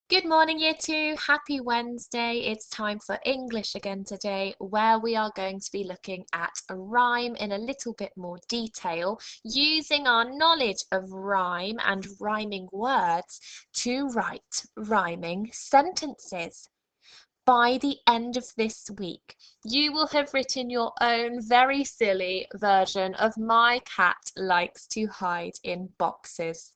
Good morning, Year 2. Happy Wednesday. It's time for English again today, where we are going to be looking at a rhyme in a little bit more detail, using our knowledge of rhyme and rhyming words to write rhyming sentences. By the end of this week, you will have written your own very silly version of My Cat Likes to Hide in Boxes.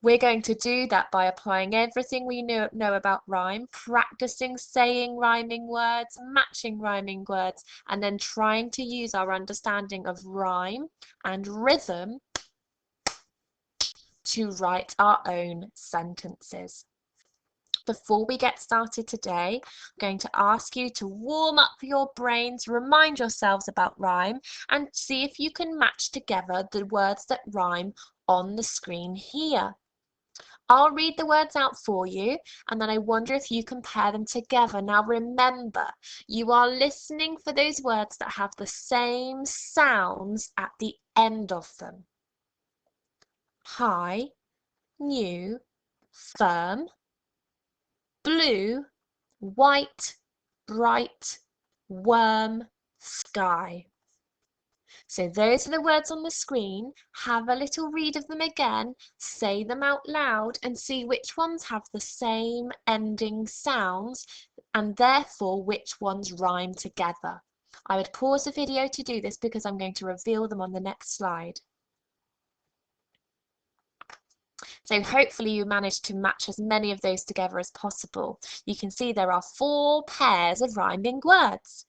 We're going to do that by applying everything we know about rhyme, practicing saying rhyming words, matching rhyming words, and then trying to use our understanding of rhyme and rhythm to write our own sentences. Before we get started today, I'm going to ask you to warm up your brains, remind yourselves about rhyme, and see if you can match together the words that rhyme on the screen here. I'll read the words out for you, and then I wonder if you can pair them together. Now remember, you are listening for those words that have the same sounds at the end of them. High, new, firm, blue, white, bright, worm, sky. So those are the words on the screen. Have a little read of them again, say them out loud and see which ones have the same ending sounds and therefore which ones rhyme together. I would pause the video to do this because I'm going to reveal them on the next slide. So hopefully you managed to match as many of those together as possible. You can see there are 4 pairs of rhyming words.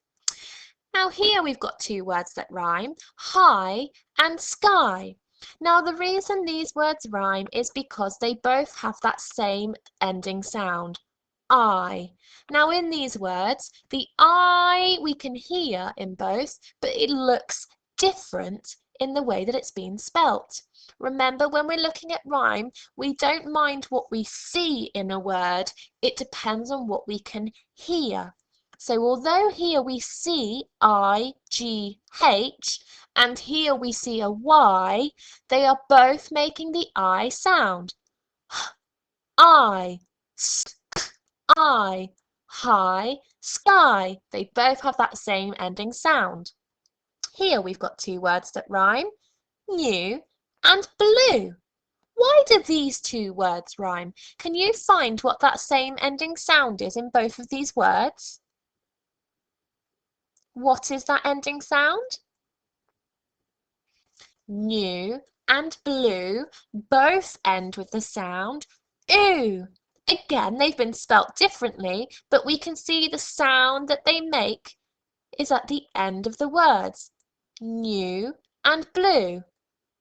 Now here we've got 2 words that rhyme, high and sky. Now the reason these words rhyme is because they both have that same ending sound, I. Now in these words, the I we can hear in both, but it looks different in the way that it's been spelt. Remember, when we're looking at rhyme, we don't mind what we see in a word, it depends on what we can hear. So although here we see I-G-H and here we see a Y, they are both making the I sound. I, I, high, sky. They both have that same ending sound. Here we've got 2 words that rhyme, new and blue. Why do these 2 words rhyme? Can you find what that same ending sound is in both of these words? What is that ending sound? New and blue both end with the sound oo. Again, they've been spelt differently, but we can see the sound that they make is at the end of the words. New and blue.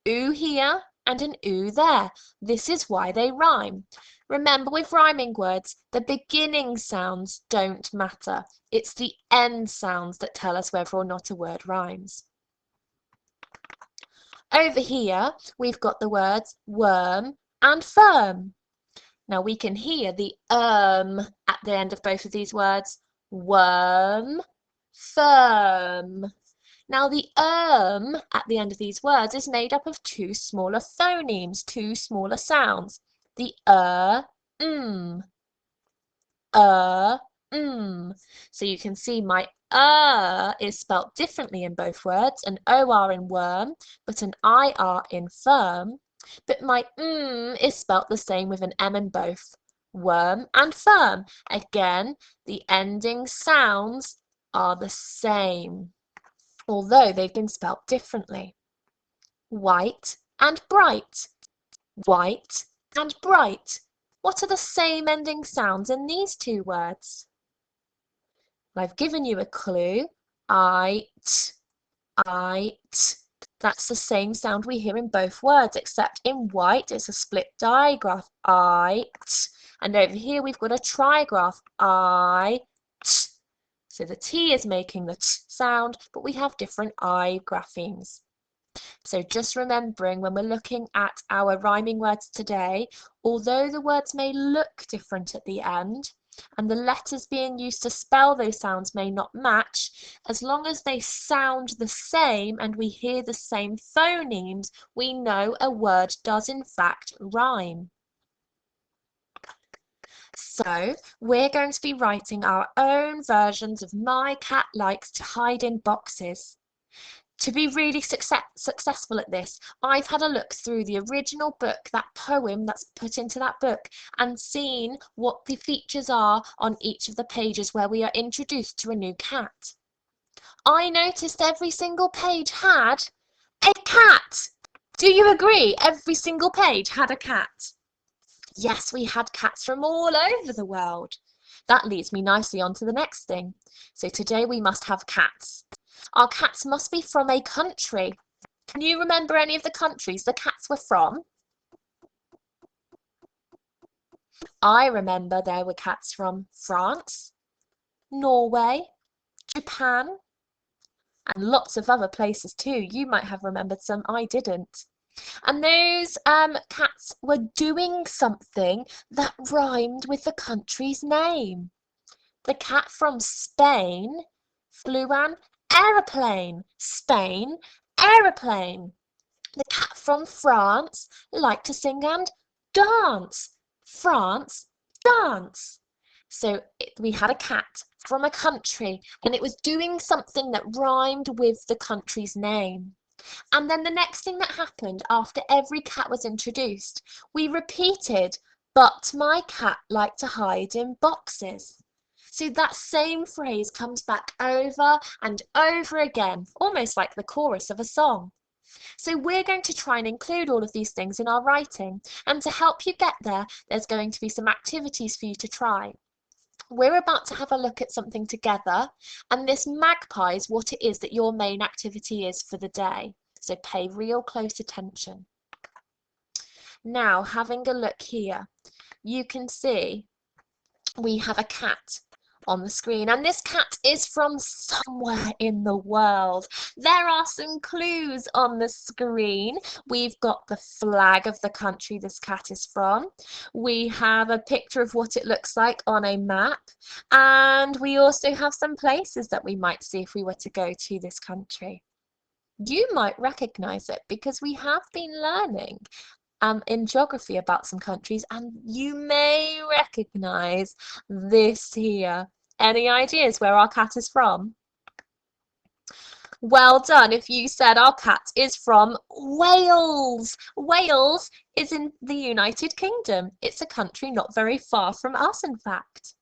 Oo here and an oo there. This is why they rhyme. Remember, with rhyming words, the beginning sounds don't matter. It's the end sounds that tell us whether or not a word rhymes. Over here, we've got the words worm and firm. Now we can hear the at the end of both of these words. Worm, firm. Now the at the end of these words is made up of 2 smaller phonemes, 2 smaller sounds. The So you can see my is spelt differently in both words, an OR in worm, but an IR in firm. But my is spelt the same with an M in both, worm and firm. Again, the ending sounds are the same, although they've been spelt differently. White and bright, white and bright. What are the same ending sounds in these 2 words? I've given you a clue. I-t. That's the same sound we hear in both words, except in white it's a split digraph, I-t. And over here we've got a trigraph, I-t. So the T is making the t sound, but we have different I graphemes. So just remembering when we're looking at our rhyming words today, although the words may look different at the end, and the letters being used to spell those sounds may not match, as long as they sound the same and we hear the same phonemes, we know a word does in fact rhyme. So we're going to be writing our own versions of My Cat Likes to Hide in Boxes. To be really successful at this, I've had a look through the original book, that poem that's put into that book, and seen what the features are on each of the pages where we are introduced to a new cat. I noticed every single page had a cat. Do you agree? Every single page had a cat. Yes, we had cats from all over the world. That leads me nicely on to the next thing. So today we must have cats. Our cats must be from a country. Can you remember any of the countries the cats were from? I remember there were cats from France, Norway, Japan, and lots of other places too. You might have remembered some, I didn't. And those cats were doing something that rhymed with the country's name. The cat from Spain flew an aeroplane. Spain, aeroplane. The cat from France liked to sing and dance. France, dance. So we had a cat from a country, and it was doing something that rhymed with the country's name. And then the next thing that happened after every cat was introduced, we repeated, but my cat liked to hide in boxes. So that same phrase comes back over and over again, almost like the chorus of a song. So we're going to try and include all of these things in our writing. And to help you get there, there's going to be some activities for you to try. We're about to have a look at something together, and this magpies what it is that your main activity is for the day. So pay real close attention. Now, having a look here, you can see we have a cat on the screen, and this cat is from somewhere in the world. There are some clues on the screen. We've got the flag of the country this cat is from. We have a picture of what it looks like on a map, and we also have some places that we might see if we were to go to this country. You might recognize it because we have been learning in geography about some countries, and you may recognize this here. Any ideas where our cat is from? Well done if you said our cat is from Wales. Wales is in the United Kingdom. It's a country not very far from us, in fact.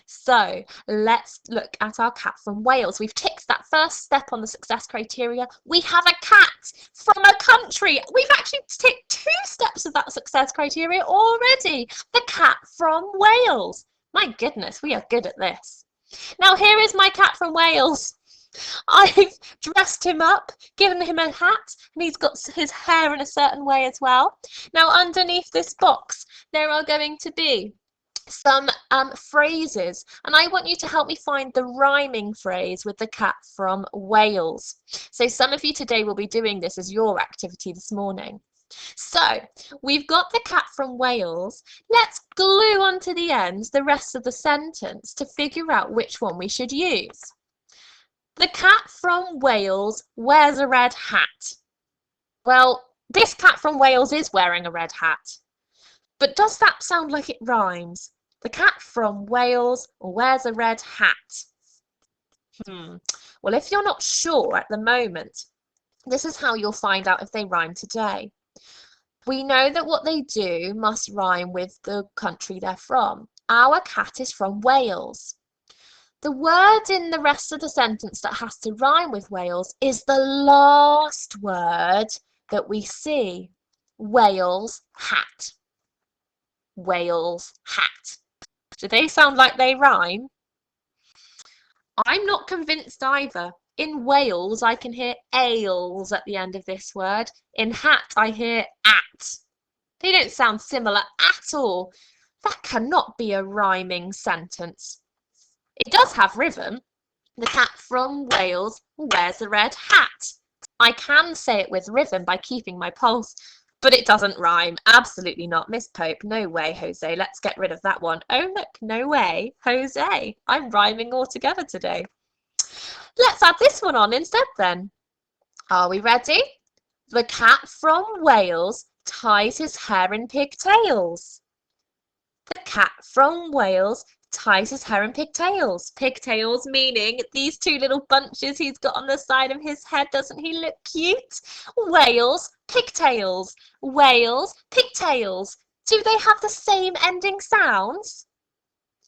So let's look at our cat from Wales. We've ticked that first step on the success criteria. We have a cat from a country. We've actually ticked 2 steps of that success criteria already. The cat from Wales. My goodness, we are good at this. Now here is my cat from Wales. I've dressed him up, given him a hat, and he's got his hair in a certain way as well. Now underneath this box, there are going to be some phrases, and I want you to help me find the rhyming phrase with the cat from Wales. So some of you today will be doing this as your activity this morning. So we've got the cat from Wales. Let's glue onto the ends the rest of the sentence to figure out which one we should use. The cat from Wales wears a red hat. Well, this cat from Wales is wearing a red hat. But does that sound like it rhymes? The cat from Wales wears a red hat. Well, if you're not sure at the moment, this is how you'll find out if they rhyme today. We know that what they do must rhyme with the country they're from. Our cat is from Wales. The word in the rest of the sentence that has to rhyme with Wales is the last word that we see. Wales hat. Wales hat. Do they sound like they rhyme? I'm not convinced either. In Wales, I can hear ales at the end of this word. In hat, I hear at. They don't sound similar at all. That cannot be a rhyming sentence. It does have rhythm. The cat from Wales wears a red hat. I can say it with rhythm by keeping my pulse, but it doesn't rhyme. Absolutely not. Miss Pope, no way, Jose. Let's get rid of that one. Oh, look, no way, Jose. I'm rhyming altogether today. Let's add this one on instead then. Are we ready? The cat from Wales ties his hair in pigtails. The cat from Wales ties his hair in pigtails. Pigtails meaning these two little bunches he's got on the side of his head. Doesn't he look cute? Wales, pigtails. Wales, pigtails. Do they have the same ending sounds?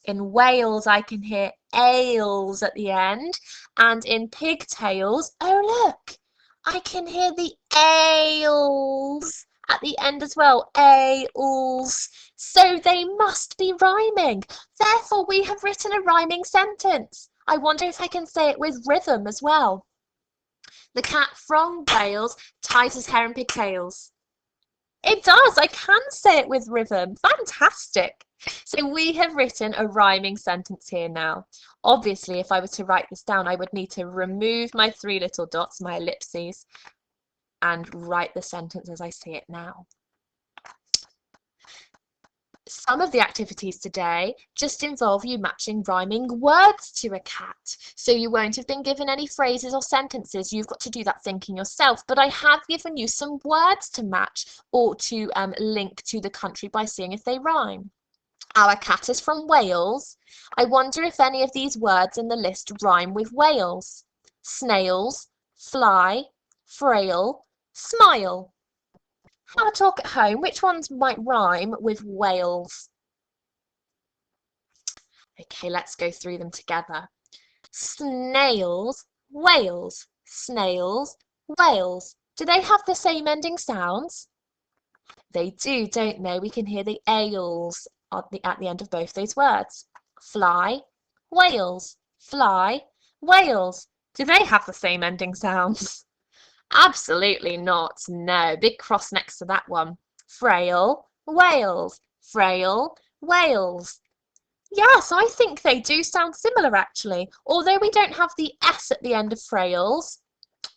In Wales, I can hear ales at the end, and in pigtails, oh look, I can hear the ales at the end as well, ales. So they must be rhyming. Therefore, we have written a rhyming sentence. I wonder if I can say it with rhythm as well. The cat from Wales ties his hair in pigtails. It does. I can say it with rhythm. Fantastic. So we have written a rhyming sentence here now. Obviously, if I were to write this down, I would need to remove my three little dots, my ellipses, and write the sentence as I see it now. Some of the activities today just involve you matching rhyming words to a cat. So you won't have been given any phrases or sentences. You've got to do that thinking yourself. But I have given you some words to match or to link to the country by seeing if they rhyme. Our cat is from Wales. I wonder if any of these words in the list rhyme with Wales. Snails, fly, frail, smile. Have a talk at home. Which ones might rhyme with Wales? Okay, let's go through them together. Snails, Wales. Snails, Wales. Do they have the same ending sounds? They do, don't they? We can hear the ales at the end of both those words. Fly, Wales. Fly, Wales. Do they have the same ending sounds? Absolutely not. No. Big cross next to that one. Frail, Wales. Frail, Wales. Yes, I think they do sound similar actually. Although we don't have the S at the end of frails,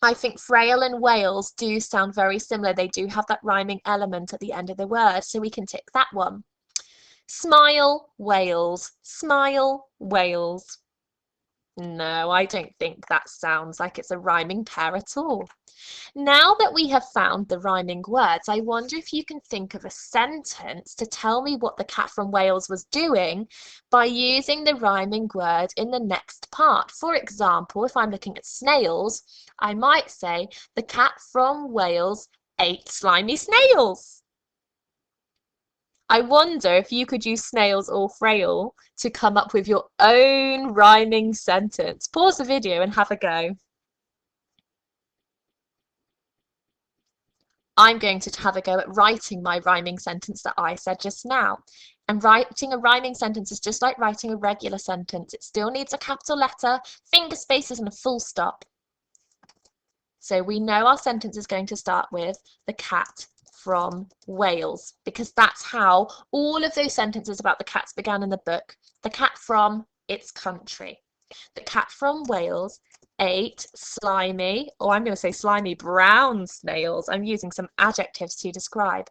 I think frail and Wales do sound very similar. They do have that rhyming element at the end of the word, so we can tick that one. Smile, Wales. Smile, Wales. No, I don't think that sounds like it's a rhyming pair at all. Now that we have found the rhyming words, I wonder if you can think of a sentence to tell me what the cat from Wales was doing by using the rhyming word in the next part. For example, if I'm looking at snails, I might say the cat from Wales ate slimy snails. I wonder if you could use snails or frail to come up with your own rhyming sentence. Pause the video and have a go. I'm going to have a go at writing my rhyming sentence that I said just now. And writing a rhyming sentence is just like writing a regular sentence. It still needs a capital letter, finger spaces, and a full stop. So we know our sentence is going to start with the cat from Wales, because that's how all of those sentences about the cats began in the book. The cat from its country. The cat from Wales ate slimy, or I'm going to say slimy brown snails. I'm using some adjectives to describe.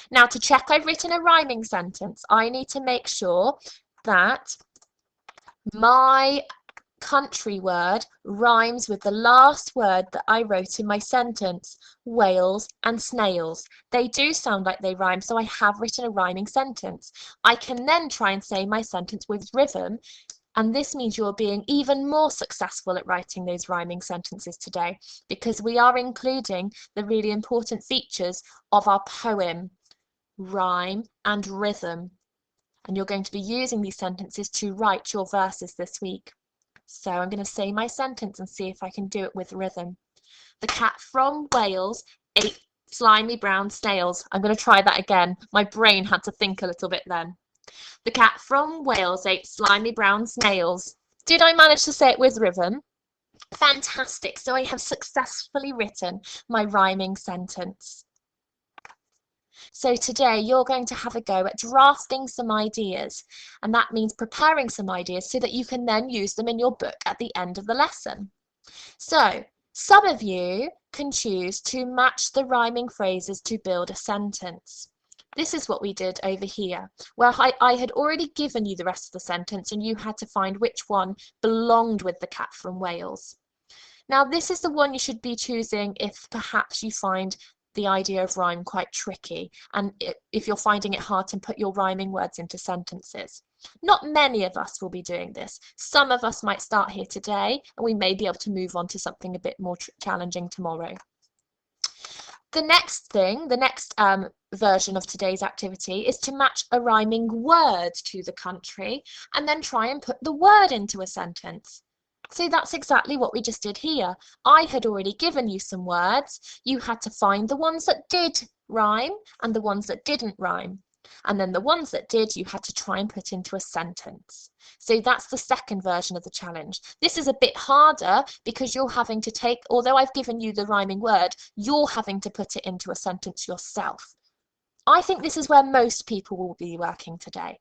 Now, to check I've written a rhyming sentence, I need to make sure that my country word rhymes with the last word that I wrote in my sentence, Wales and snails. They do sound like they rhyme, so I have written a rhyming sentence. I can then try and say my sentence with rhythm, and this means you're being even more successful at writing those rhyming sentences today, because we are including the really important features of our poem, rhyme and rhythm. And you're going to be using these sentences to write your verses this week. So I'm going to say my sentence and see if I can do it with rhythm. The cat from Wales ate slimy brown snails. I'm going to try that again. My brain had to think a little bit then. The cat from Wales ate slimy brown snails. Did I manage to say it with rhythm? Fantastic. So I have successfully written my rhyming sentence. So today you're going to have a go at drafting some ideas, and that means preparing some ideas so that you can then use them in your book at the end of the lesson. So some of you can choose to match the rhyming phrases to build a sentence. This is what we did over here, where I had already given you the rest of the sentence and you had to find which one belonged with the cat from Wales. Now this is the one you should be choosing if perhaps you find the idea of rhyme quite tricky, and if you're finding it hard to put your rhyming words into sentences. Not many of us will be doing this. Some of us might start here today, and we may be able to move on to something a bit more challenging tomorrow. The next thing, the next version of today's activity is to match a rhyming word to the country and then try and put the word into a sentence. So that's exactly what we just did here. I had already given you some words. You had to find the ones that did rhyme and the ones that didn't rhyme. And then the ones that did, you had to try and put into a sentence. So that's the second version of the challenge. This is a bit harder because you're having to take, although I've given you the rhyming word, you're having to put it into a sentence yourself. I think this is where most people will be working today.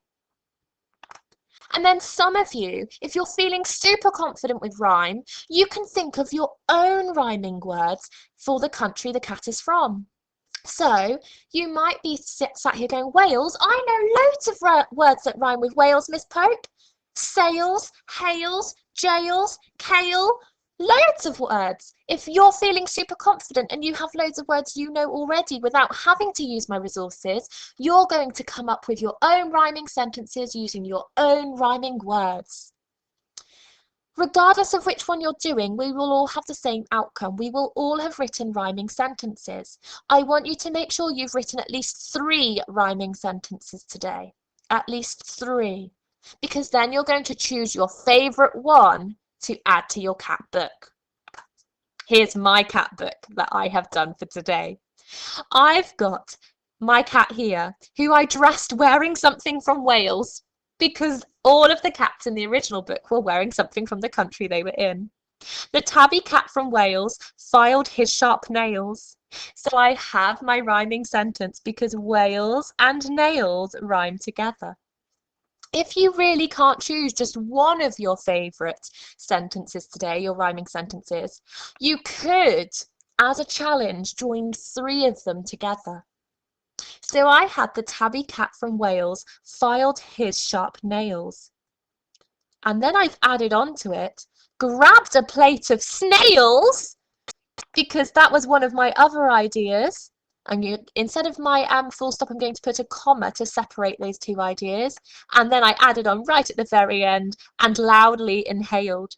And then some of you, if you're feeling super confident with rhyme, you can think of your own rhyming words for the country the cat is from. So you might be sat here going, Wales? I know loads of words that rhyme with Wales, Miss Pope. Sales, hails, jails, kale, loads of words. If you're feeling super confident and you have loads of words you know already without having to use my resources, you're going to come up with your own rhyming sentences using your own rhyming words. Regardless of which one you're doing, we will all have the same outcome. We will all have written rhyming sentences. I want you to make sure you've written at least 3 rhyming sentences today. At least 3. Because then you're going to choose your favourite one to add to your cat book. Here's my cat book that I have done for today. I've got my cat here, who I dressed wearing something from Wales, because all of the cats in the original book were wearing something from the country they were in. The tabby cat from Wales filed his sharp nails. So I have my rhyming sentence because Wales and nails rhyme together. If you really can't choose just one of your favourite sentences today, your rhyming sentences, you could, as a challenge, join 3 of them together. So I had the tabby cat from Wales filed his sharp nails. And then I've added onto it, grabbed a plate of snails, because that was one of my other ideas. And instead of my full stop, I'm going to put a comma to separate those 2 ideas. And then I added on right at the very end, and loudly inhaled.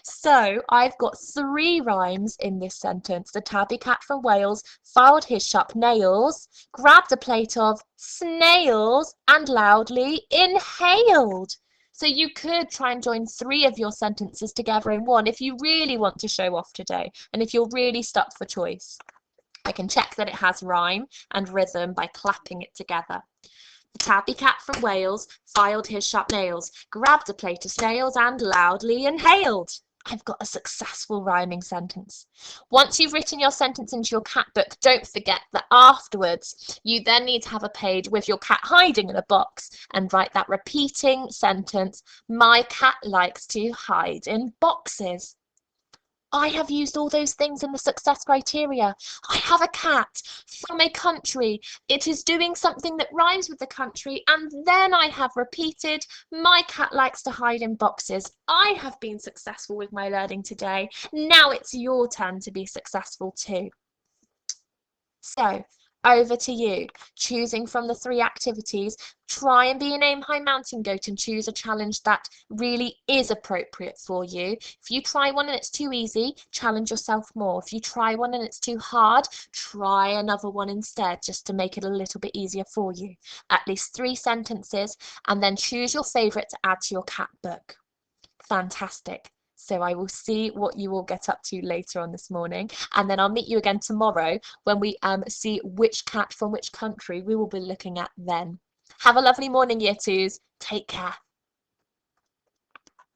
So I've got 3 rhymes in this sentence. The tabby cat from Wales filed his sharp nails, grabbed a plate of snails, and loudly inhaled. So you could try and join 3 of your sentences together in one if you really want to show off today, and if you're really stuck for choice. I can check that it has rhyme and rhythm by clapping it together. The tabby cat from Wales filed his sharp nails, grabbed a plate of snails, and loudly inhaled. I've got a successful rhyming sentence. Once you've written your sentence into your cat book, don't forget that afterwards you then need to have a page with your cat hiding in a box and write that repeating sentence, my cat likes to hide in boxes. I have used all those things in the success criteria. I have a cat from a country. It is doing something that rhymes with the country, and then I have repeated, my cat likes to hide in boxes. I have been successful with my learning today. Now it's your turn to be successful too. So, over to you. Choosing from the 3 activities, try and be an aim high mountain goat and choose a challenge that really is appropriate for you. If you try one and it's too easy, challenge yourself more. If you try one and it's too hard, try another one instead, just to make it a little bit easier for you. At least 3 sentences, and then choose your favourite to add to your cat book. Fantastic. So I will see what you all get up to later on this morning, and then I'll meet you again tomorrow when we see which cat from which country we will be looking at then. Have a lovely morning, Year 2s. Take care.